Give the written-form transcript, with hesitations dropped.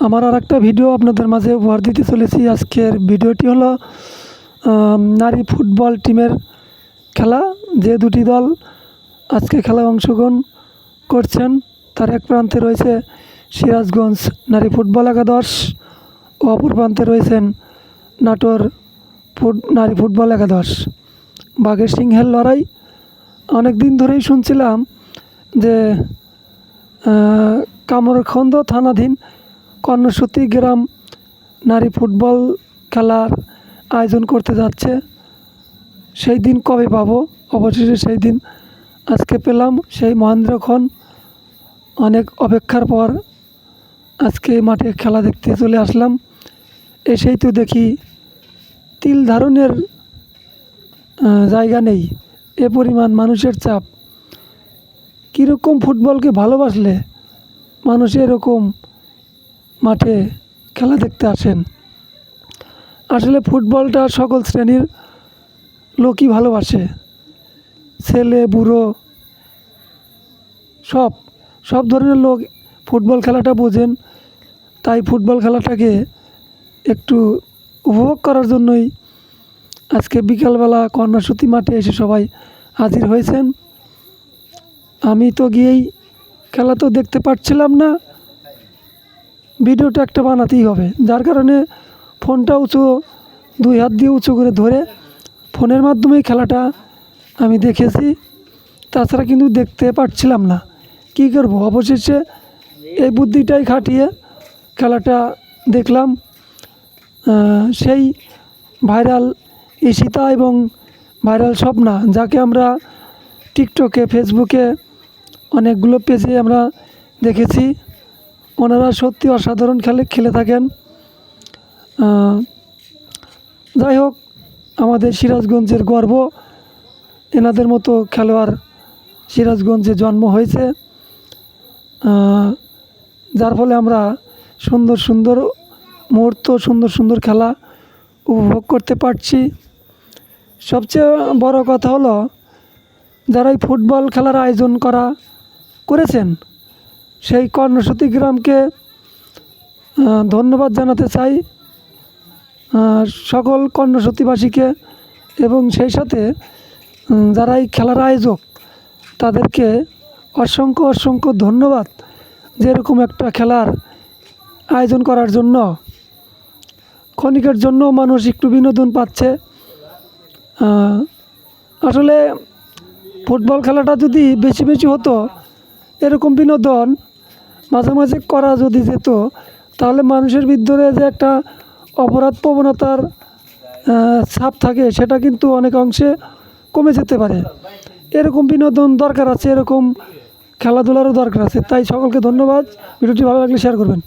আমার আরেকটা ভিডিও আপনাদের মাঝে উপহার দিতে চলেছি। আজকের ভিডিওটি হলো নারী ফুটবল টিমের খেলা। যে দুটি দল আজকে খেলায় অংশগ্রহণ করছেন তার এক প্রান্তে রয়েছে সিরাজগঞ্জ নারী ফুটবল একাদশ ও অপর প্রান্তে রয়েছেন নাটোর নারী ফুটবল একাদশ। বাঘের সিংহের লড়াই। অনেক দিন ধরেই শুনছিলাম যে কামরখন্দ থানাধীন কর্ণসূতি গ্রাম নারী ফুটবল খেলার আয়োজন করতে যাচ্ছে। সেই দিন কবে পাবো? অবশেষে সেই দিন আজকে পেলাম। সেই মহেন্দ্রক্ষণ অনেক অপেক্ষার পর আজকে মাঠে খেলা দেখতে চলে আসলাম। এসেই তো দেখি তিল ধারণের জায়গা নেই, এ পরিমাণ মানুষের চাপ। কীরকম ফুটবলকে ভালোবাসলে মানুষ এরকম মাঠে খেলা দেখতে আসেন। আসলে ফুটবলটা সকল শ্রেণীর লোকই ভালোবাসে, ছেলে বুড়ো সব ধরনের লোক ফুটবল খেলাটা বোঝেন। তাই ফুটবল খেলাটাকে একটু উপভোগ করার জন্যই আজকে বিকালবেলা কর্ণসূতি মাঠে এসে সবাই হাজির হয়েছেন। আমি তো গিয়েই খেলা তো দেখতে পাচ্ছিলাম না, ভিডিওটা একটা বানাতেই হবে, যার কারণে ফোনটা দুই হাত দিয়ে উঁচু করে ধরে ফোনের মাধ্যমেই খেলাটা আমি দেখেছি। তাছাড়া কিন্তু দেখতে পাচ্ছিলাম না, কী করবো। অবশেষে এই বুদ্ধিটাই খাটিয়ে খেলাটা দেখলাম। সেই ভাইরাল ঈশিতা এবং ভাইরাল স্বপ্না, যাকে আমরা টিকটকে ফেসবুকে অনেকগুলো পেজে আমরা দেখেছি, ওনারা সত্যি অসাধারণ খেলে থাকেন। যাই হোক, আমাদের সিরাজগঞ্জের গর্ব, এনাদের মতো খেলোয়াড় সিরাজগঞ্জে জন্ম হয়েছে, যার ফলে আমরা সুন্দর সুন্দর মুহূর্ত, সুন্দর সুন্দর খেলা উপভোগ করতে পারছি। সবচেয়ে বড় কথা হলো, যারা এই ফুটবল খেলার আয়োজন করেছেন সেই কর্ণসূতি গ্রামকে ধন্যবাদ জানাতে চাই, সকল কর্ণসূতিবাসীকে, এবং সেই সাথে যারা এই খেলার আয়োজক তাদেরকে অসংখ্য অসংখ্য ধন্যবাদ। যেরকম একটা খেলার আয়োজন করার জন্য ক্ষণিকের জন্য মানুষ একটু বিনোদন পাচ্ছে। আসলে ফুটবল খেলাটা যদি বেশি বেশি হতো, এরকম বিনোদন মাঝে মাঝে করা যদি যেত, তাহলে মানুষের ভিতরে যে একটা অপরাধ প্রবণতার ছাপ থাকে সেটা কিন্তু অনেক অংশে কমে যেতে পারে। এরকম বিনোদন দরকার আছে, এরকম খেলাধুলারও দরকার আছে। তাই সকলকে ধন্যবাদ। ভিডিওটি ভালো লাগলে শেয়ার করবেন।